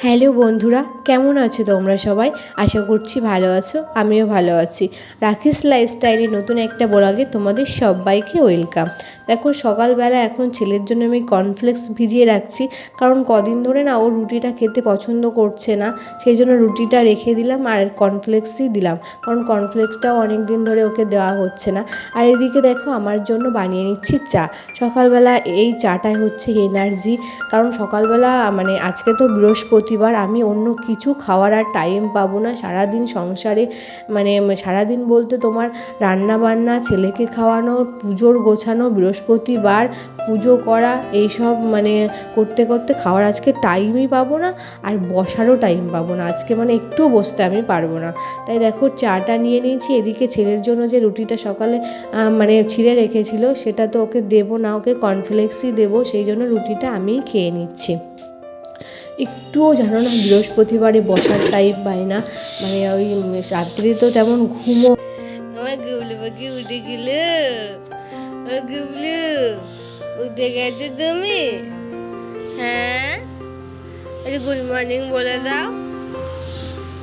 Hello বন্ধুরা, কেমন আছো তোমরা সবাই? আশা করছি ভালো আছো, আমিও ভালো আছি। রাখিস লাইফস্টাইলে নতুন একটা ব্লগে তোমাদের সবাইকে ওয়েলকাম। দেখো সকালবেলা এখন ছেলের জন্য আমি কর্নফ্লেক্স ভিজিয়ে রাখছি, কারণ কদিন ধরে না ও রুটিটা খেতে পছন্দ করছে না, সেই জন্য রুটিটা রেখে দিলাম আর কর্নফ্লেক্সই দিলাম, কারণ কর্নফ্লেক্সটাও অনেক দিন ধরে ওকে দেওয়া হচ্ছে না। আর এদিকে দেখো আমার জন্য বানিয়ে নিচ্ছি চা। সকালবেলা এই চাটাই হচ্ছে এনার্জি, কারণ সকালবেলা মানে আজকে তো বৃহস্পতিবার, আমি অন্য কিছু খাওয়ার আর টাইম পাবো না। সারাদিন সংসারে মানে সারাদিন বলতে তোমার রান্না বান্না, ছেলেকে খাওয়ানো, পুজোর গোছানো, বৃহস্পতিবার পুজো করা, এইসব মানে করতে করতে খাওয়ার আজকে টাইমই পাবো না, আর বসারও টাইম পাবো না আজকে, মানে একটুও বসতে আমি পারবো না। তাই দেখো চাটা নিয়ে নিয়েছি। এদিকে ছেলের জন্য যে রুটিটা সকালে মানে ছিঁড়ে রেখেছিল, সেটা তো ওকে দেবো না, ওকে কর্নফ্লেক্সই দেবো, সেই জন্য রুটিটা আমিই খেয়ে নিচ্ছি। একটুও জানো না বৃহস্পতিবারে বসার টাইম পাই না, মানে ওই রাত্রি তো তেমন ঘুমো। আমার গুবলু পাখি উঠে গেল, ও গুবলু উঠে গেছে তুমি? হ্যাঁ, একটু গুড মর্নিং বলে দাও,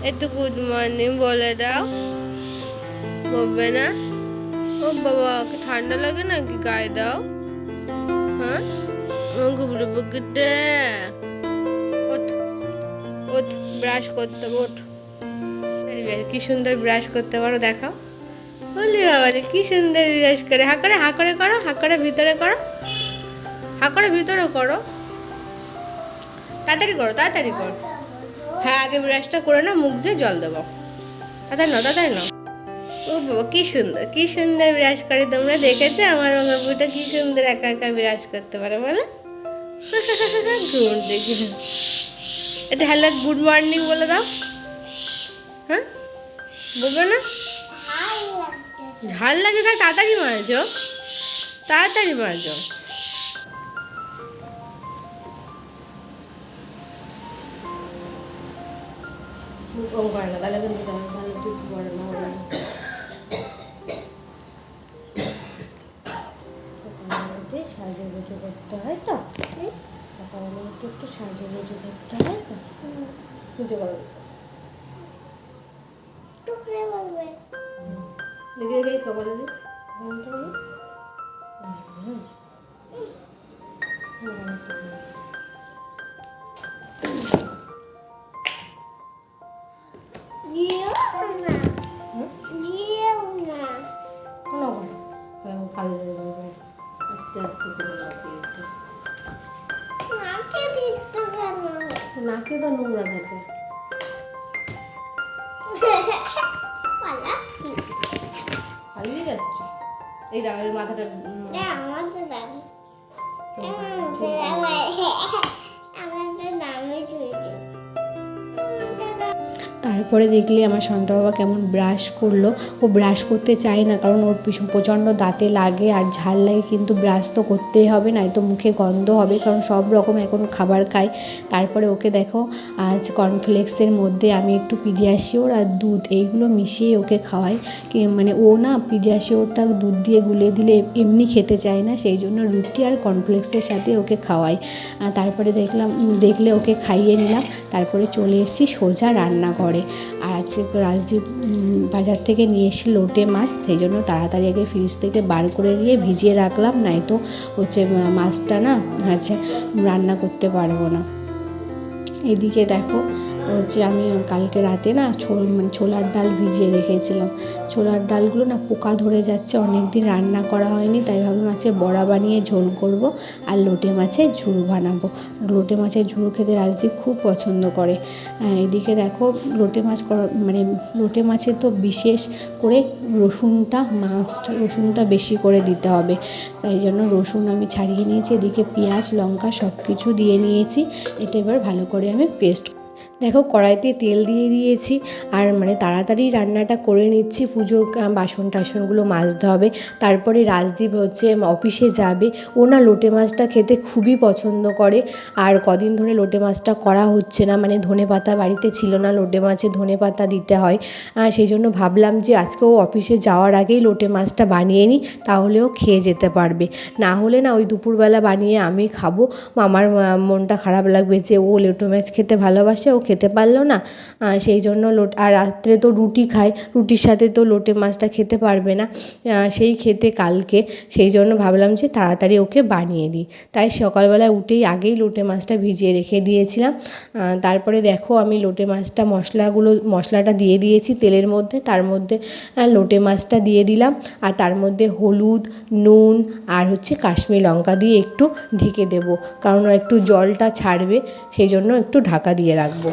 একটু গুড মর্নিং বলে দাও। বলবে না? ও বাবা, কি ঠান্ডা লাগে নাকি? গায়ে দাও। হ্যাঁ, আমার গুবলু পাখিটা ওঠ, ব্রাশ করতে ওঠ। কি সুন্দর ব্রাশ করতে পারো, দেখাও। বলি বাবা কি সুন্দর ব্রাশ করে। হা করে করো, হা করে ভিতরে করো, হা করে ভিতরে করো, তাড়াতাড়ি করো, তাড়াতাড়ি করো। হ্যাঁ, আগে ব্রাশটা করে না, মুখ দিয়ে জল দেবো। তাড়াতাড়ি নাও। ও বাবা কি সুন্দর, কি সুন্দর ব্রাশ করে। তোমরা দেখেছো আমার বাবুটা কি সুন্দর একা একা ব্রাশ করতে পারে, বলো? গুড দেখি, এটা হ্যালো গুড মর্নিং বলে দাও। হ্যাঁ, বলবে না? ঝাল লাগে, তাই তাড়াতাড়ি মারছো, তাড়াতাড়ি মারছো। সাজুগুজু করতে হয় তো, সকালবেলা একটু সাজুগুজু করতে হয় তো, পুজো করো। দেখে দেখে খাবার লাগে আস্তে আস্তে করে নাকে তো নোংরা থাকে। পালিয়ে যাচ্ছ? এই জায়গায় মাথাটা তারপরে দেখলে আমার সন্তা বাবা কেমন ব্রাশ করলো। ও ব্রাশ করতে চায় না, কারণ ওর প্রচণ্ড দাঁতে লাগে আর ঝাল লাগে, কিন্তু ব্রাশ তো করতেই হবে, নয়তো মুখে গন্ধ হবে, কারণ সব রকম এখন খাবার খায়। তারপরে ওকে দেখো আজ কর্নফ্লেক্সের মধ্যে আমি একটু পিডিয়াশিওর আর দুধ এইগুলো মিশিয়ে ওকে খাওয়াই। মানে ও না পিডিয়াশিওরটা দুধ দিয়ে গুলিয়ে দিলে এমনি খেতে চায় না, সেই জন্য রুটি আর কর্নফ্লেক্সের সাথে ওকে খাওয়াই। তারপরে দেখলে ওকে খাইয়ে নিলাম। তারপরে চলে এসেছি সোজা রান্নাঘরে। আর আজকে রাজদীপ বাজার থেকে নিয়ে এসে লোটে মাছ, সেই জন্য তাড়াতাড়ি আগে ফ্রিজ থেকে বার করে নিয়ে ভিজিয়ে রাখলাম, নয়তো হচ্ছে মাছটা না হচ্ছে রান্না করতে পারবো না। এদিকে দেখো হচ্ছে আমি কালকে রাতে না ছোলার ডাল ভিজিয়ে রেখেছিলাম। ছোলার ডালগুলো না পোকা ধরে যাচ্ছে, অনেক দিন রান্না করা হয়নি, তাই ভাবলাম আজকে বড়া বানিয়ে ঝোল করব আর লোটে মাছের ঝুড়ো বানাবো। লোটে মাছের ঝুড়ো খেতে রাজদীপ খুব পছন্দ করে। এদিকে দেখো লোটে মাছের তো বিশেষ করে রসুনটা বেশি করে দিতে হবে, তাই জন্য রসুন আমি ছাড়িয়ে নিয়েছি। এদিকে পেঁয়াজ লঙ্কা সব কিছু দিয়ে নিয়েছি। এটা এবার ভালো করে আমি পেস্ট দেখো কড়াইতে তেল দিয়ে দিয়েছি আর মানে তাড়াতাড়ি রান্নাটা করে নিচ্ছি, পুজো বাসন টাসনগুলো মাজতে হবে। তারপরে রাজদীপ হচ্ছে অফিসে যাবে, ও না লোটে মাছটা খেতে খুবই পছন্দ করে। আর কদিন ধরে লোটে মাছটা করা হচ্ছে না, মানে ধনেপাতা বাড়িতে ছিল না, লোটে মাছে ধনেপাতা দিতে হয়। সেই জন্য ভাবলাম যে আজকে ও অফিসে যাওয়ার আগেই লোটে মাছটা বানিয়ে নিই, তাহলেও খেয়ে যেতে পারবে। না হলে না ওই দুপুরবেলা বানিয়ে আমি খাবো, আমার মনটা খারাপ লাগবে যে ও লোটে মাছ খেতে ভালোবাসে, ও খেতে পারলো না। সেই জন্য আর রাত্রে তো রুটি খায়, রুটির সাথে তো লোটে মাছটা খেতে পারবে না, সেই খেতে কালকে। সেই জন্য ভাবলাম যে তাড়াতাড়ি ওকে বানিয়ে দিই, তাই সকালবেলায় উঠেই আগেই লোটে মাছটা ভিজিয়ে রেখে দিয়েছিলাম। তারপরে দেখো আমি লোটে মাছটা মশলাটা দিয়ে দিয়েছি তেলের মধ্যে, তার মধ্যে লোটে মাছটা দিয়ে দিলাম আর তার মধ্যে হলুদ, নুন আর হচ্ছে কাশ্মীরি লঙ্কা দিয়ে একটু ঢেকে দেবো, কারণ একটু জলটা ছাড়বে, সেই জন্য একটু ঢাকা দিয়ে রাখবো।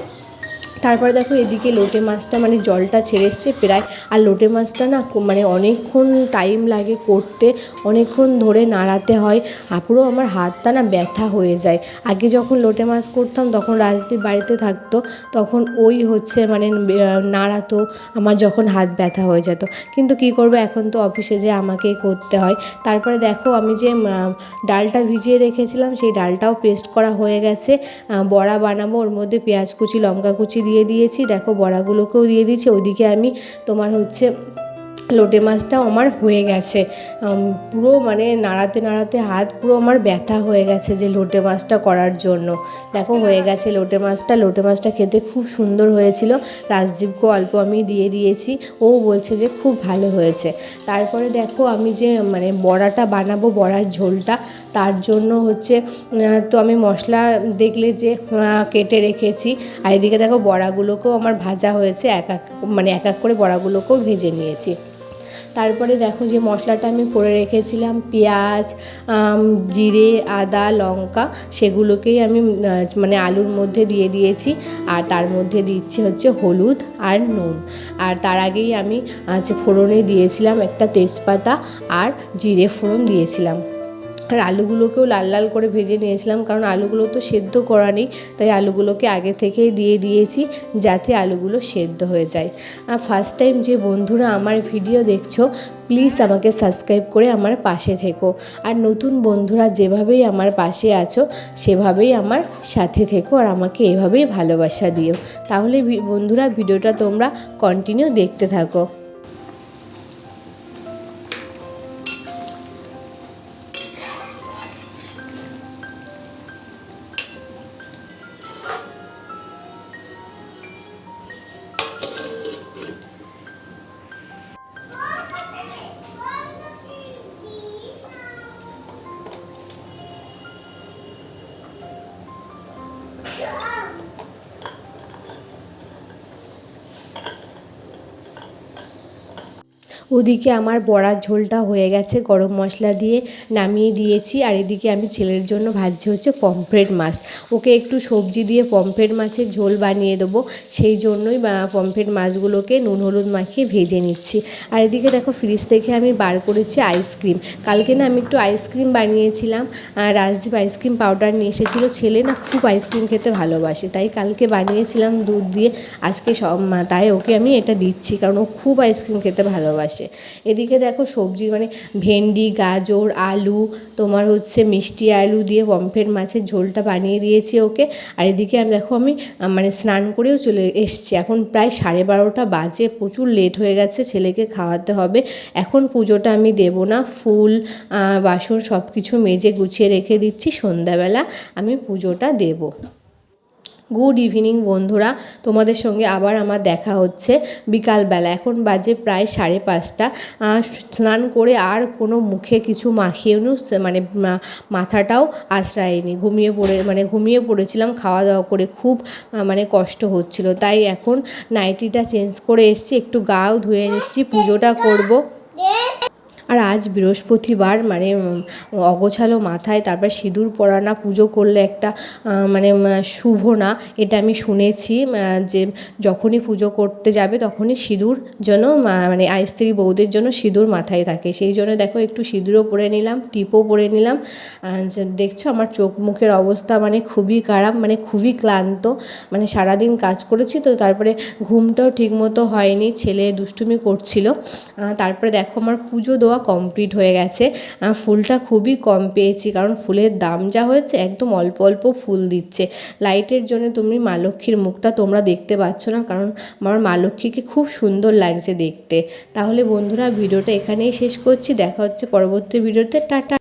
তারপরে দেখো এদিকে লোটে মাছটা মানে জলটা ছেড়ে এসছে প্রায়, আর লোটে মাছটা না মানে অনেকক্ষণ টাইম লাগে করতে, অনেকক্ষণ ধরে নাড়াতে হয়, আর পুরো আমার হাতটা না ব্যথা হয়ে যায়। আগে যখন লোটে মাছ করতাম তখন রাজদীপ বাড়িতে থাকতো, তখন ওই হচ্ছে মানে নাড়াতো, আমার যখন হাত ব্যথা হয়ে যেত। কিন্তু কী করবো, এখন তো অফিসে যেয়ে আমাকেই করতে হয়। তারপরে দেখো আমি যে ডালটা ভিজিয়ে রেখেছিলাম সেই ডালটাও পেস্ট করা হয়ে গেছে, বড়া বানাবো, ওর মধ্যে পেঁয়াজ কুচি লঙ্কা কুচি দিয়ে দিয়েছি, দেখো বড়াগুলোকেও দিয়ে দিয়েছি। ওইদিকে আমি তোমার হচ্ছে লোটে মাছটাও আমার হয়ে গেছে, পুরো মানে নাড়াতে নাড়াতে হাত পুরো আমার ব্যথা হয়ে গেছে যে লোটে মাছটা করার জন্য। দেখো হয়ে গেছে লোটে মাছটা খেতে খুব সুন্দর হয়েছিল, রাজদীপকেও অল্প আমি দিয়ে দিয়েছি, ও বলছে যে খুব ভালো হয়েছে। তারপরে দেখো আমি যে মানে বড়াটা বানাবো, বড়ার ঝোলটা, তার জন্য হচ্ছে তো আমি মশলা দেখলে যে কেটে রেখেছি, আর এদিকে দেখো বড়াগুলোকেও আমার ভাজা হয়েছে, এক এক করে বড়াগুলোকেও ভেজে নিয়েছি। তারপরে দেখো যে মশলাটা আমি করে রেখেছিলাম, পেঁয়াজ, জিরে, আদা, লঙ্কা, সেগুলোকেই আমি মানে আলুর মধ্যে দিয়ে দিয়েছি, আর তার মধ্যে দিচ্ছি হচ্ছে হলুদ আর নুন। আর তার আগেই আমি ফোড়নে দিয়েছিলাম একটা তেজপাতা আর জিরে ফোড়ন দিয়েছিলাম। আর আলুগুলোকেও লাল লাল করে ভেজে নিয়েছিলাম, কারণ আলুগুলো তো সেদ্ধ করা নেই, তাই আলুগুলোকে আগে থেকেই দিয়ে দিয়েছি যাতে আলুগুলো সেদ্ধ হয়ে যায়। আর ফার্স্ট টাইম যে বন্ধুরা আমার ভিডিও দেখছো, প্লিজ আমাকে সাবস্ক্রাইব করে আমার পাশে থেকো, আর নতুন বন্ধুরা যেভাবেই আমার পাশে আছো সেভাবেই আমার সাথে থেকো, আর আমাকে এভাবেই ভালোবাসা দিও। তাহলে বন্ধুরা ভিডিওটা তোমরা কন্টিনিউ দেখতে থাকো। ওদিকে আমার বড়ার ঝোলটা হয়ে গেছে, গরম মশলা দিয়ে নামিয়ে দিয়েছি। আর এদিকে আমি ছেলের জন্য ভাজছি হচ্ছে পমফ্রেট মাছ, ওকে একটু সবজি দিয়ে পমফ্রেট মাছের ঝোল বানিয়ে দেবো, সেই জন্যই পমফ্রেট মাছগুলোকে নুন হলুদ মাখিয়ে ভেজে নিচ্ছি। আর এদিকে দেখো ফ্রিজ থেকে আমি বার করেছি আইসক্রিম, কালকে না আমি একটু আইসক্রিম বানিয়েছিলাম, রাজদীপ আইসক্রিম পাউডার নিয়ে এসেছিলো, ছেলে না খুব আইসক্রিম খেতে ভালোবাসে, তাই কালকে বানিয়েছিলাম দুধ দিয়ে, আজকে তাই ওকে আমি এটা দিচ্ছি, কারণ ও খুব আইসক্রিম খেতে ভালোবাসে। এদিকে দেখো সবজি মানে ভেন্ডি, গাজর, আলু, তোমার হচ্ছে মিষ্টি আলু দিয়ে পমফ্রেট মাছের ঝোলটা বানিয়ে দিয়েছি ওকে। আর এদিকে আমি মানে স্নান করেও চলে এসছি, এখন প্রায় 12:30 বাজে, প্রচুর লেট হয়ে গেছে, ছেলেকে খাওয়াতে হবে। এখন পুজোটা আমি দেবো না, ফুল বাসন সব কিছু মেজে গুছিয়ে রেখে দিচ্ছি, সন্ধ্যাবেলা আমি পুজোটা দেবো। গুড ইভিনিং বন্ধুরা, তোমাদের সঙ্গে আবার আমার দেখা হচ্ছে বিকালবেলা, এখন বাজে প্রায় 5:30। স্নান করে আর কোনো মুখে কিছু মাখিয়েও মানে মাথাটাও আশ্রায়নি, ঘুমিয়ে পড়েছিলাম, খাওয়া দাওয়া করে খুব মানে কষ্ট হচ্ছিল, তাই এখন নাইটিটা চেঞ্জ করে এসেছি, একটু গাও ধুয়ে এসেছি, পুজোটা করব। আর আজ বৃহস্পতিবার মানে অগোছালো মাথায় তারপর সিঁদুর পরা না পুজো করলে একটা মানে শুভ না, এটা আমি শুনেছি যে যখনই পুজো করতে যাবে তখনই সিঁদুর যেন মানে স্ত্রী বউদের জন্য সিঁদুর মাথায় থাকে। সেই জন্য দেখো একটু সিঁদুরও পরে নিলাম, টিপও পরে নিলাম। দেখছো আমার চোখ মুখের অবস্থা মানে খুবই খারাপ, মানে খুবই ক্লান্ত, মানে সারাদিন কাজ করেছি তো, তারপরে ঘুমটাও ঠিকমতো হয়নি, ছেলে দুষ্টুমি করছিল। তারপরে দেখো আমার পুজো দেওয়া কমপ্লিট হয়ে গেছে। ফুলটা খুবই কম পেয়েছি কারণ ফুলের দাম যা হয়েছে, একদম অল্প অল্প ফুল দিচ্ছে। লাইটের জন্য তুমি মা লক্ষ্মীর মুখটা তোমরা দেখতে পাচ্ছ না, কারণ আমার মা লক্ষ্মীকে খুব সুন্দর লাগছে দেখতে। তাহলে বন্ধুরা ভিডিওটা এখানেই শেষ করছি, দেখা হচ্ছে পরবর্তী ভিডিওতে। টাটা।